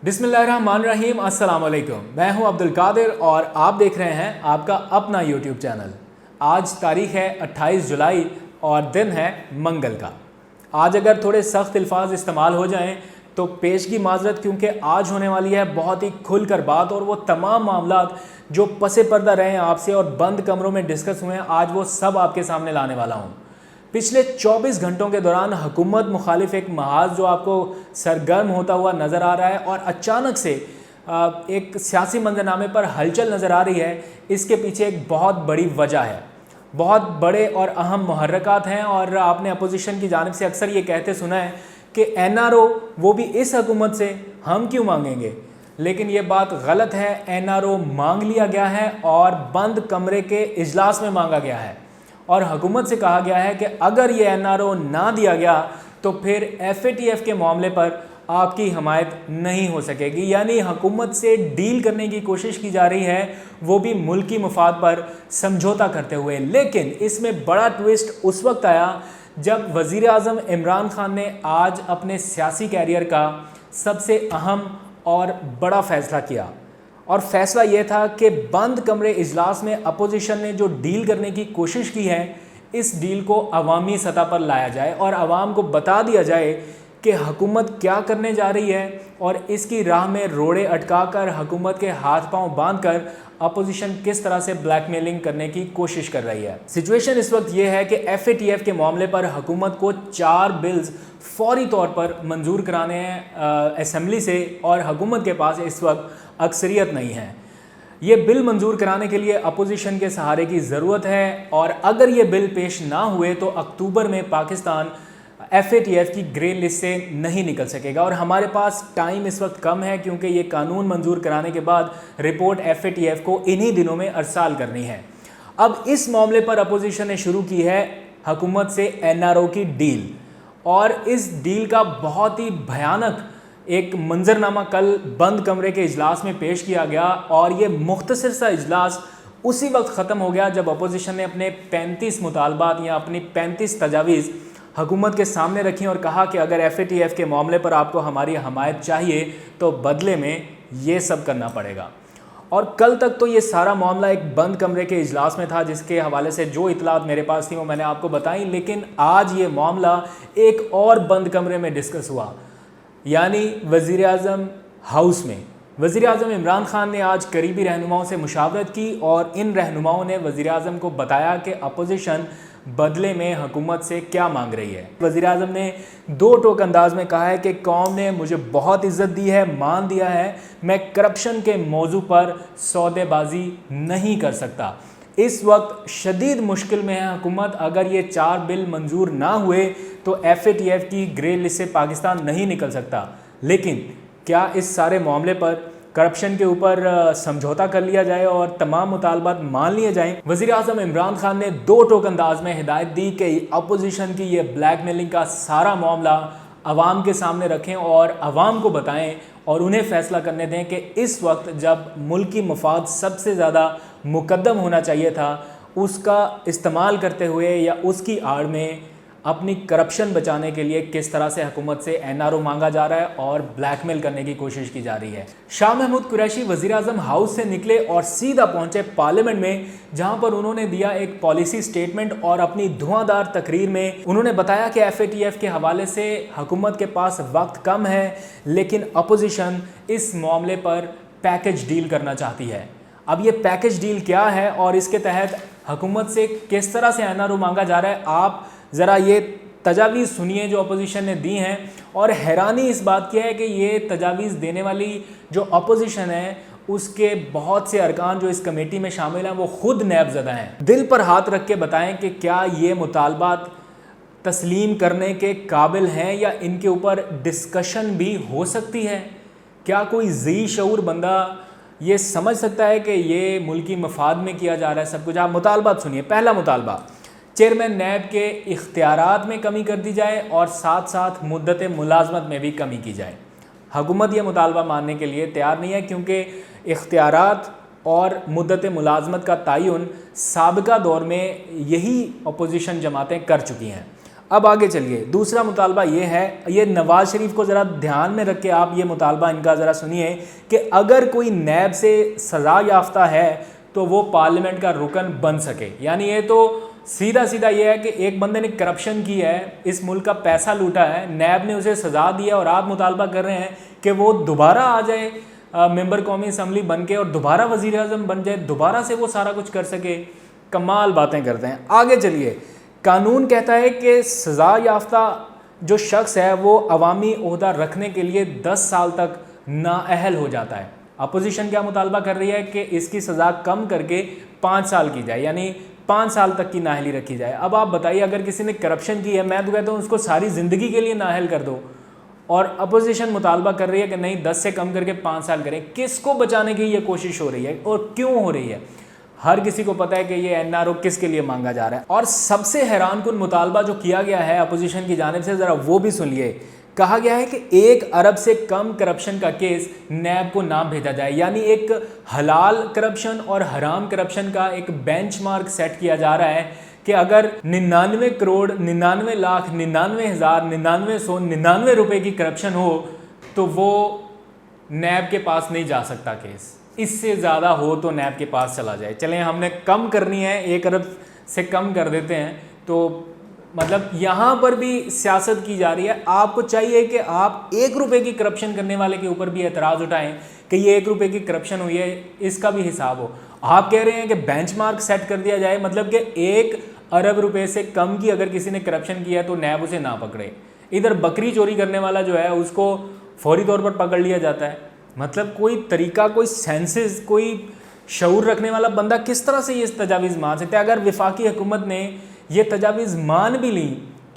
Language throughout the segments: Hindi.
बिस्मिल्लाहिर्रहमानिर्रहीम, अस्सलाम वालेकुम। मैं हूं अब्दुल कादिर और आप देख रहे हैं आपका अपना यूट्यूब चैनल। आज तारीख है 28 जुलाई और दिन है मंगल का। आज अगर थोड़े सख्त अल्फाज इस्तेमाल हो जाएं तो पेश की माजरत, क्योंकि आज होने वाली है बहुत ही खुलकर बात और वो तमाम मामलात जो पसे पर्दा रहे हैं आपसे और बंद कमरों में डिस्कस हुए हैं, आज वो सब आपके सामने लाने वाला हूँ। पिछले 24 घंटों के दौरान हुकूमत मुखालिफ एक महाज जो आपको सरगर्म होता हुआ नज़र आ रहा है और अचानक से एक सियासी मंजरनामे पर हलचल नज़र आ रही है, इसके पीछे एक बहुत बड़ी वजह है। बहुत बड़े और अहम मुहर्रकात हैं और आपने अपोजिशन की जानिब से अक्सर ये कहते सुना है कि NRO वो भी इस हुकूमत से हम क्यों मांगेंगे, लेकिन ये बात गलत है। NRO मांग लिया गया है और बंद कमरे के इजलास में मांगा गया है और हुकूमत से कहा गया है कि अगर ये NRO ना दिया गया तो फिर FATF के मामले पर आपकी हमायत नहीं हो सकेगी। यानी हुकूमत से डील करने की कोशिश की जा रही है, वो भी मुल्की मफाद पर समझौता करते हुए। लेकिन इसमें बड़ा ट्विस्ट उस वक्त आया जब वज़ीर आज़म इमरान खान ने आज अपने सियासी कैरियर का सबसे अहम और बड़ा फ़ैसला किया। और फैसला यह था कि बंद कमरे इजलास में अपोजिशन ने जो डील करने की कोशिश की है, इस डील को अवामी सतह पर लाया जाए और आवाम को बता दिया जाए कि हुकूमत क्या करने जा रही है और इसकी राह में रोड़े अटकाकर हुकूमत के हाथ पांव बांधकर अपोजिशन किस तरह से ब्लैकमेलिंग करने की कोशिश कर रही है। सिचुएशन इस वक्त यह है कि FATF के मामले पर हुकूमत को 4 बिल्स फौरी तौर पर मंजूर कराने हैं असम्बली से और हुकूमत के पास इस वक्त अक्सरियत नहीं है। ये बिल मंजूर कराने के लिए अपोजिशन के सहारे की ज़रूरत है और अगर ये बिल पेश ना हुए तो अक्टूबर में पाकिस्तान FATF की ग्रे लिस्ट से नहीं निकल सकेगा। और हमारे पास टाइम इस वक्त कम है क्योंकि ये कानून मंजूर कराने के बाद रिपोर्ट FATF को इन्हीं दिनों में अरसाल करनी है। अब इस मामले पर अपोजिशन ने शुरू की है हुकूमत से NRO की डील और इस डील का बहुत ही भयानक एक मंजरनामा कल बंद कमरे के इजलास में पेश किया गया और ये मुख्तसर सा इजलास उसी वक्त ख़त्म हो गया जब अपोजिशन ने अपने 35 मुतालबात या अपनी 35 तजावीज़ हुकूमत के सामने रखी और कहा कि अगर FATF के मामले पर आपको हमारी हमायत चाहिए तो बदले में ये सब करना पड़ेगा। और कल तक तो ये सारा मामला एक बंद कमरे के इजलास में था, जिसके हवाले से जो इतलात मेरे पास थी वो मैंने आपको बताई। लेकिन आज ये मामला एक और बंद कमरे में डिस्कस हुआ, यानी वज़ीर आज़म हाउस में। वज़ीर आज़म इमरान खान ने आज करीबी रहनुमाओं से मुशावरत की और इन रहनुमाओं ने वज़ीर आज़म को बताया कि अपोजिशन बदले में हुकूमत से क्या मांग रही है। वज़ीर आज़म ने 2 टोक अंदाज में कहा है कि कौम ने मुझे बहुत इज़्ज़त दी है, मान दिया है, मैं करप्शन के मौजू पर सौदेबाजी नहीं कर सकता। इस वक्त शदीद मुश्किल में है हुकूमत। अगर ये 4 बिल मंजूर ना हुए तो FATF की ग्रे लिस्ट से पाकिस्तान नहीं निकल सकता। लेकिन क्या इस सारे मामले पर करप्शन के ऊपर समझौता कर लिया जाए और तमाम मुतालबात मान लिए जाएं? वज़ीर आज़म इमरान खान ने 2 टोक अंदाज में हिदायत दी कि अपोजिशन की ये ब्लैकमेलिंग का सारा मामला आवाम के सामने रखें और आवाम को बताएं और उन्हें फ़ैसला करने दें कि इस वक्त जब मुल्की मफाद सबसे ज़्यादा मुकद्दम होना चाहिए था, उसका इस्तेमाल करते हुए या उसकी आड़ में अपनी करप्शन बचाने के लिए किस तरह से हुकूमत से NRO मांगा जा रहा है और ब्लैकमेल करने की कोशिश की जा रही है। शाह महमूद कुरैशी वज़ीर आज़म हाउस से निकले और सीधा पहुंचे पार्लियामेंट में, जहां पर उन्होंने दिया एक पॉलिसी स्टेटमेंट और अपनी धुआंधार तकरीर में उन्होंने बताया कि FATF के हवाले से हुकूमत के पास वक्त कम है, लेकिन अपोजिशन इस मामले पर पैकेज डील करना चाहती है। अब ये पैकेज डील क्या है और इसके तहत हुकूमत से किस तरह से NRO मांगा जा रहा है, आप ज़रा ये तजावीज़ सुनिए जो अपोजिशन ने दी हैं। और हैरानी इस बात की है कि ये तजावीज़ देने वाली जो अपोजिशन है उसके बहुत से अरकान जो इस कमेटी में शामिल हैं वो खुद नैबज़दा हैं। दिल पर हाथ रख के बताएं कि क्या ये मुतालबात तस्लीम करने के काबिल हैं या इनके ऊपर डिस्कशन भी हो सकती है। क्या कोई ज़ी शऊर बंदा ये समझ सकता है कि ये मुल्की मफाद में किया जा रहा है सब कुछ? आप मुतालबात सुनिए। पहला मुतालबा, चेयरमैन नैब के इख्तियारात में कमी कर दी जाए और साथ साथ मुद्दत मुलाजमत में भी कमी की जाए। हुकूमत यह मुतालबा मानने के लिए तैयार नहीं है क्योंकि इख्तियारात और मुद्दत मुलाजमत का तयन साबिका दौर में यही अपोजिशन जमातें कर चुकी हैं। अब आगे चलिए, दूसरा मुतालबा ये है, ये नवाज शरीफ को ज़रा ध्यान में रख के आप ये मुतालबा इनका ज़रा सुनिए कि अगर कोई नैब से सज़ा याफ्ता है तो वो पार्लियामेंट का रुकन बन सके। यानी ये तो सीधा सीधा ये है कि एक बंदे ने करप्शन की है, इस मुल्क का पैसा लूटा है, नैब ने उसे सज़ा दिया और आप मुतालबा कर रहे हैं कि वो दोबारा आ जाए मेंबर कौमी असम्बली बन के और दोबारा वज़ीर आज़म बन जाए, दोबारा से वो सारा कुछ कर सके। कमाल बातें करते हैं। आगे चलिए, कानून कहता है कि सज़ा याफ्ता जो शख्स है वो अवामी ओहदा रखने के लिए 10 साल तक नाअहल हो जाता है। अपोजिशन क्या मुतालबा कर रही है कि इसकी सज़ा कम करके 5 साल की जाए, यानी 5 साल तक की नाअहली रखी जाए। अब आप बताइए, अगर किसी ने करप्शन की है, मैं तो कहता हूँ उसको सारी ज़िंदगी के लिए नाअहल कर दो, और अपोजिशन मुतालबा कर रही है कि नहीं 10 से कम करके 5 साल करें। किसको बचाने की ये कोशिश हो रही है और क्यों हो रही है? हर किसी को पता है कि ये एनआरओ किसके लिए मांगा जा रहा है। और सबसे हैरानकुन मुतालबा जो किया गया है अपोजिशन की जानिब से, ज़रा वो भी सुनिए। कहा गया है कि 1 अरब से कम करप्शन का केस नैब को ना भेजा जाए, यानी एक हलाल करप्शन और हराम करप्शन का एक बेंचमार्क सेट किया जा रहा है कि अगर 99 करोड़ 99 लाख 99,99,999 रुपए की करप्शन हो तो वो नैब के पास नहीं जा सकता केस। इससे ज़्यादा हो तो नैब के पास चला जाए। चलें, हमने कम करनी है, 1 अरब से कम कर देते हैं। तो मतलब यहाँ पर भी सियासत की जा रही है। आपको चाहिए कि आप 1 रुपये की करप्शन करने वाले के ऊपर भी एतराज़ उठाएं कि ये 1 रुपये की करप्शन हुई है, इसका भी हिसाब हो। आप कह रहे हैं कि बेंचमार्क सेट कर दिया जाए, मतलब कि 1 अरब रुपए से कम की अगर किसी ने करप्शन किया है तो नैब उसे ना पकड़े। इधर बकरी चोरी करने वाला जो है उसको फौरी तौर पर पकड़ लिया जाता है। मतलब कोई तरीका, कोई सेंसेस, कोई शऊर रखने वाला बंदा किस तरह से ये तजावीज़ मान सकता है? अगर वफाकी हुकूमत ने ये तजावीज़ मान भी ली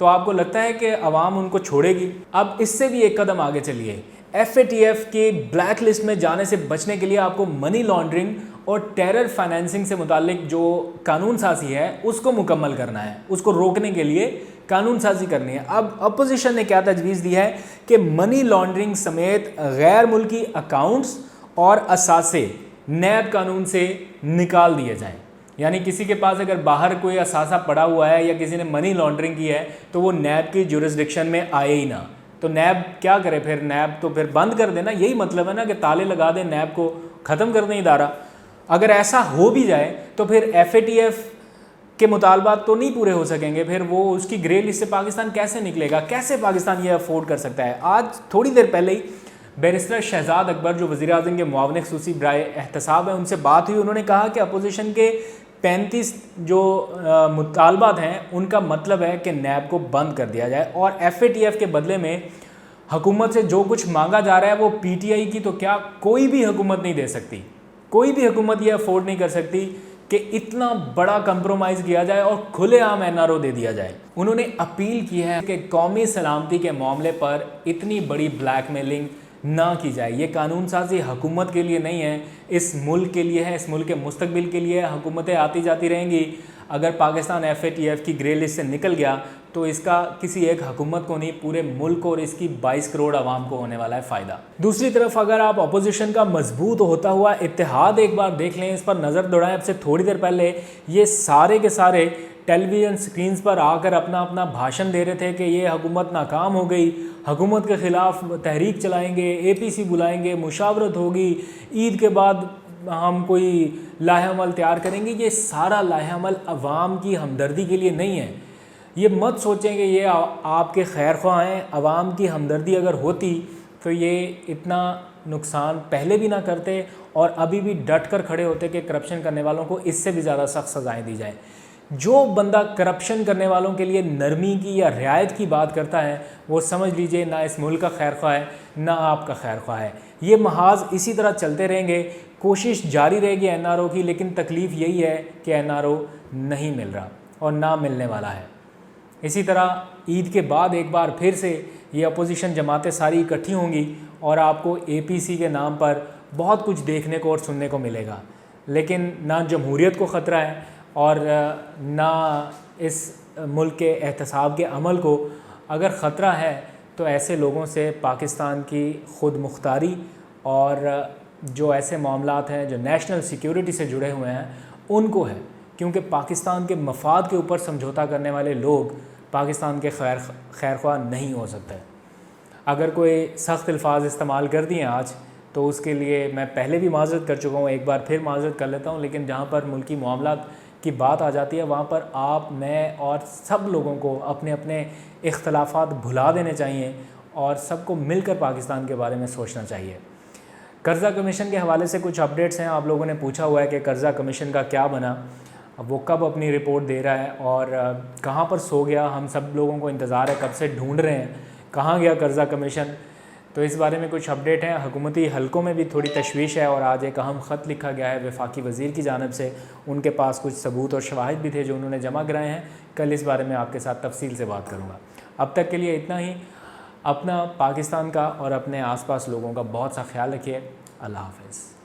तो आपको लगता है कि अवाम उनको छोड़ेगी? अब इससे भी एक कदम आगे चलिए। FATF के ब्लैक लिस्ट में जाने से बचने के लिए आपको मनी लॉन्ड्रिंग और टेरर फाइनेंसिंग से मुतालिक जो कानून साजी है उसको मुकम्मल करना है, उसको रोकने के लिए कानून साजी करनी है। अब अपोजिशन ने क्या तजवीज़ दी है कि मनी लॉन्ड्रिंग समेत गैर मुल्की अकाउंट्स और असासे नैब कानून से निकाल दिए जाएं। यानी किसी के पास अगर बाहर कोई असासा पड़ा हुआ है या किसी ने मनी लॉन्ड्रिंग की है तो वो नैब की जुरिस्डिक्शन में आए ही ना। तो नैब क्या करे फिर? नैब तो फिर बंद कर देना, यही मतलब है ना कि ताले लगा दें, नैब को ख़त्म कर दें इदारा। अगर ऐसा हो भी जाए तो फिर FATF के मुतालबात तो नहीं पूरे हो सकेंगे, फिर वो उसकी ग्रे लिस्ट से पाकिस्तान कैसे निकलेगा? कैसे पाकिस्तान ये अफोर्ड कर सकता है? आज थोड़ी देर पहले ही बैरिस्टर शहजाद अकबर जो वज़ीर आज़म के मुआविन ख़ुसूसी बराए एहतसाब हैं उनसे बात हुई। उन्होंने कहा कि अपोजिशन के 35 जो मुतालबात हैं उनका मतलब है कि नैब को बंद कर दिया जाए और FATF के बदले में हुकूमत से जो कुछ मांगा जा रहा है वो PTI की तो क्या कोई भी हुकूमत नहीं दे सकती। कोई भी हुकूमत ये अफोर्ड नहीं कर सकती कि इतना बड़ा कंप्रोमाइज़ किया जाए और खुलेआम NRO दे दिया जाए। उन्होंने अपील की है कि कौमी सलामती के मामले पर इतनी बड़ी ब्लैकमेलिंग ना की जाए। ये कानून साजी हुकूमत के लिए नहीं है, इस मुल्क के लिए है, इस मुल्क के मुस्तकबिल के लिए है। हुकूमतें आती जाती रहेंगी। अगर पाकिस्तान FATF की ग्रे लिस्ट से निकल गया तो इसका किसी एक हुकूमत को नहीं, पूरे मुल्क और इसकी 22 करोड़ आवाम को होने वाला है फ़ायदा। दूसरी तरफ अगर आप अपोजिशन का मजबूत होता हुआ इत्तेहाद एक बार देख लें, इस पर नज़र दौड़ाएं। अब से थोड़ी देर पहले ये सारे के सारे टेलीविज़न स्क्रीन्स पर आकर अपना अपना भाषण दे रहे थे कि ये हुकूमत नाकाम हो गई, हुकूमत के ख़िलाफ़ तहरीक चलाएँगे, APC बुलाएँगे, मुशावरत होगी, ईद के बाद हम कोई लाहेअमल तैयार करेंगे। ये सारा लाहेअमल अवाम की हमदर्दी के लिए नहीं है। ये मत सोचें कि ये आपके खैर ख्वाह हैं। अवाम की हमदर्दी अगर होती तो ये इतना नुकसान पहले भी ना करते और अभी भी डट कर खड़े होते कि करप्शन करने वालों को इससे भी ज़्यादा सख्त सज़ाएँ दी जाएँ। जो बंदा करप्शन करने वालों के लिए नरमी की या रियायत की बात करता है वो समझ लीजिए ना इस मुल्क का खैर ख्वाह है ना आपका खैर ख्वाह है। ये महाज इसी तरह चलते रहेंगे, कोशिश जारी रहेगी NRO की, लेकिन तकलीफ़ यही है कि NRO नहीं मिल रहा और ना मिलने वाला है। इसी तरह ईद के बाद एक बार फिर से ये अपोजिशन जमातें सारी इकट्ठी होंगी और आपको APC के नाम पर बहुत कुछ देखने को और सुनने को मिलेगा। लेकिन ना जमहूरियत को ख़तरा है और ना इस मुल्क के एहतसाब के अमल को। अगर ख़तरा है तो ऐसे लोगों से पाकिस्तान की ख़ुद मुख्तारी और जो ऐसे मामलात हैं जो नेशनल सिक्योरिटी से जुड़े हुए हैं उनको है, क्योंकि पाकिस्तान के मफाद के ऊपर समझौता करने वाले लोग पाकिस्तान के खैर ख्वाह नहीं हो सकते। अगर कोई सख्त अल्फाज इस्तेमाल कर दिए आज तो उसके लिए मैं पहले भी माज़रत कर चुका हूँ, एक बार फिर माज़रत कर लेता हूँ। लेकिन जहाँ पर मुल्की मामलात की बात आ जाती है वहाँ पर आप, मैं और सब लोगों को अपने अपने इख्तलाफात भुला देने चाहिए और सबको मिलकर पाकिस्तान के बारे में सोचना चाहिए। कर्ज़ा कमीशन के हवाले से कुछ अपडेट्स हैं। आप लोगों ने पूछा हुआ है कि कर्ज़ा कमीशन का क्या बना, वो कब अपनी रिपोर्ट दे रहा है और कहाँ पर सो गया। हम सब लोगों को इंतज़ार है, कब से ढूंढ रहे हैं कहाँ गया कर्ज़ा कमीशन। तो इस बारे में कुछ अपडेट हैं। हुकूमती हलकों में भी थोड़ी तशवीश है और आज एक अहम ख़त लिखा गया है वफाकी वज़ीर की जानिब से। उनके पास कुछ सबूत और शवाहिद भी थे जो उन्होंने जमा कराए हैं। कल इस बारे में आपके साथ तफसील से बात करूँगा। अब तक के लिए इतना ही। अपना, पाकिस्तान का और अपने आसपास लोगों का बहुत सा ख्याल रखिए। अल्लाह हाफ़िज़।